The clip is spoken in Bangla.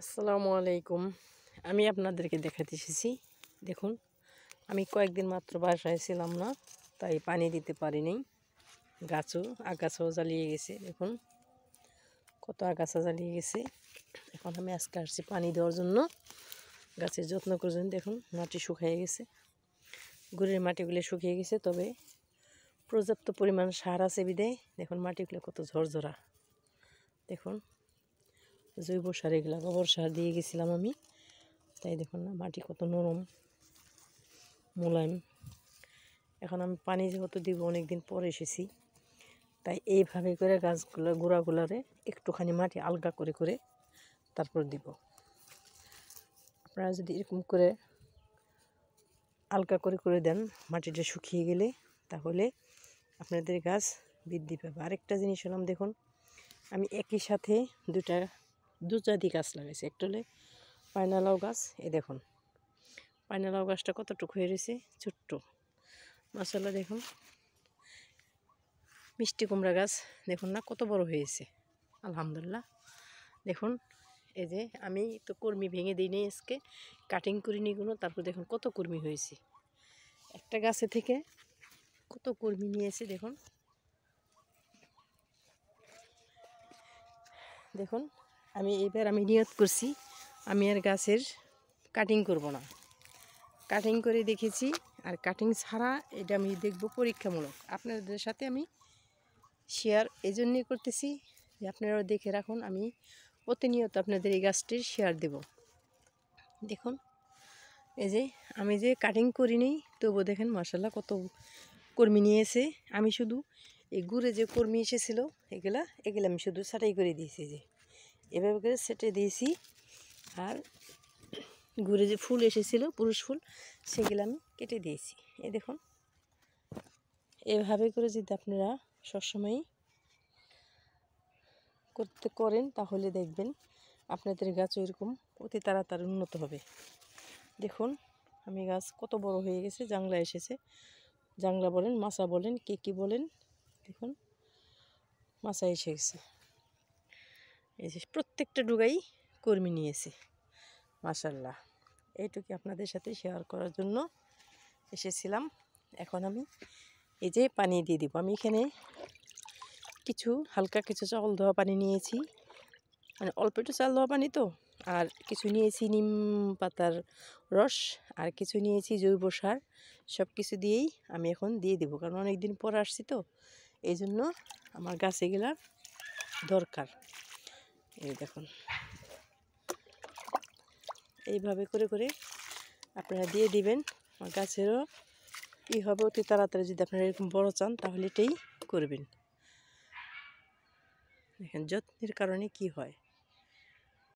আসসালামু আলাইকুম। আমি আপনাদেরকে দেখাতে এসেছি। দেখুন, আমি কয়েকদিন মাত্র বাসায় ছিলাম না, তাই পানি দিতে পারিনি। আগাছাও জ্বালিয়ে গেছে। দেখুন কত আগাছা জ্বালিয়ে গেছে। এখন আমি আজকে আসছি পানি দেওয়ার জন্য, গাছের যত্ন করার জন্য। দেখুন মাটি শুকিয়ে গেছে, গুড়ের মাটিগুলো শুকিয়ে গেছে, তবে পর্যাপ্ত পরিমাণ সার আছে বিদায় দেখুন মাটিগুলো কত ঝরঝরা। দেখুন জৈব সার, এগুলো গোবর সার দিয়ে গেছিলাম আমি, তাই দেখুন না মাটি কত নরম মোলায়েম। এখন আমি পানি যেহেতু দিব, অনেক দিন পরে এসেছি, তাই এইভাবে করে গাছগুলো গোড়াগুলারে একটুখানি মাটি আলগা করে করে তারপর দিব। আপনারা যদি এরকম করে আলগা করে করে দেন, মাটিটা শুকিয়ে গেলে, তাহলে আপনাদের গাছ বৃদ্ধি পাবে। আরেকটা জিনিস হলাম, দেখুন আমি একই সাথে দু জাতি গাছ লাগাইছি। একটা হলে পাইনালাও গাছ, এই দেখুন পাইনালাও গাছটা কতটুকু হয়ে রয়েছে, ছোট্ট মাশাআল্লাহ। দেখুন মিষ্টি কুমড়া গাছ দেখুন না কত বড় হয়েছে, আলহামদুলিল্লাহ। দেখুন এই যে আমি তো কর্মী ভেঙে দিই নি, আজকে কাটিং করিনি কোনো। তারপর দেখুন কত কর্মী হয়েছে, একটা গাছে থেকে কত কর্মী নিয়েছে। দেখুন দেখুন আমি এবার নিয়ত করছি, আমি আর গাছের কাটিং করব না। কাটিং করে দেখেছি, আর কাটিং ছাড়া এটা আমি দেখব পরীক্ষামূলক। আপনাদের সাথে আমি শেয়ার এই জন্যই করতেছি যে আপনারাও দেখে রাখুন। আমি প্রতিনিয়ত আপনাদের এই গাছটির শেয়ার দেব। দেখুন এই যে আমি যে কাটিং করিনি, তবু দেখেন মাশাআল্লাহ কত কর্মী নিয়েছে। আমি শুধু এই গুড়ে যে কর্মী এসেছিলো, এগুলা আমি শুধু ছাঁটাই করে দিয়েছি, যে এভাবে করে সেটে দিয়েছি। আর ঘুরে যে ফুল এসেছিল, পুরুষ ফুল, সেগুলো আমি কেটে দিয়েছি। এই দেখুন এভাবে করে যদি আপনারা সবসময় করেন, তাহলে দেখবেন আপনাদের গাছ এরকম অতি তাড়াতাড়ি উন্নত হবে। দেখুন আমি গাছ কত বড় হয়ে গেছে, জাংলা এসেছে। জাংলা বলেন, মাছা বলেন, কে কী বলেন, দেখুন মাছা এসে গেছে। এই যে প্রত্যেকটা ডুগাই কর্মী নিয়েছে, মাশাআল্লাহ। এইটুকু আপনাদের সাথে শেয়ার করার জন্য এসেছিলাম। এখন আমি এই যে পানি দিয়ে দিব। আমি এখানে হালকা কিছু চাল ধোয়া পানি নিয়েছি, মানে অল্প একটু চাল ধোয়া পানি তো। আর কিছু নিয়েছি নিম পাতার রস, আর কিছু নিয়েছি জৈব সার। সব কিছু দিয়েই আমি এখন দিয়ে দেবো, কারণ অনেক দিন পর আসছি তো, এই জন্য আমার গাছে গেলার দরকার। এই দেখুন এইভাবে করে করে আপনারা দিয়ে দিবেন। আমার গাছেরও কী হবে অতি তাড়াতাড়ি। যদি আপনারা এরকম বড় চান, তাহলে এটাই করবেন। দেখেন যত্নের কারণে কি হয়।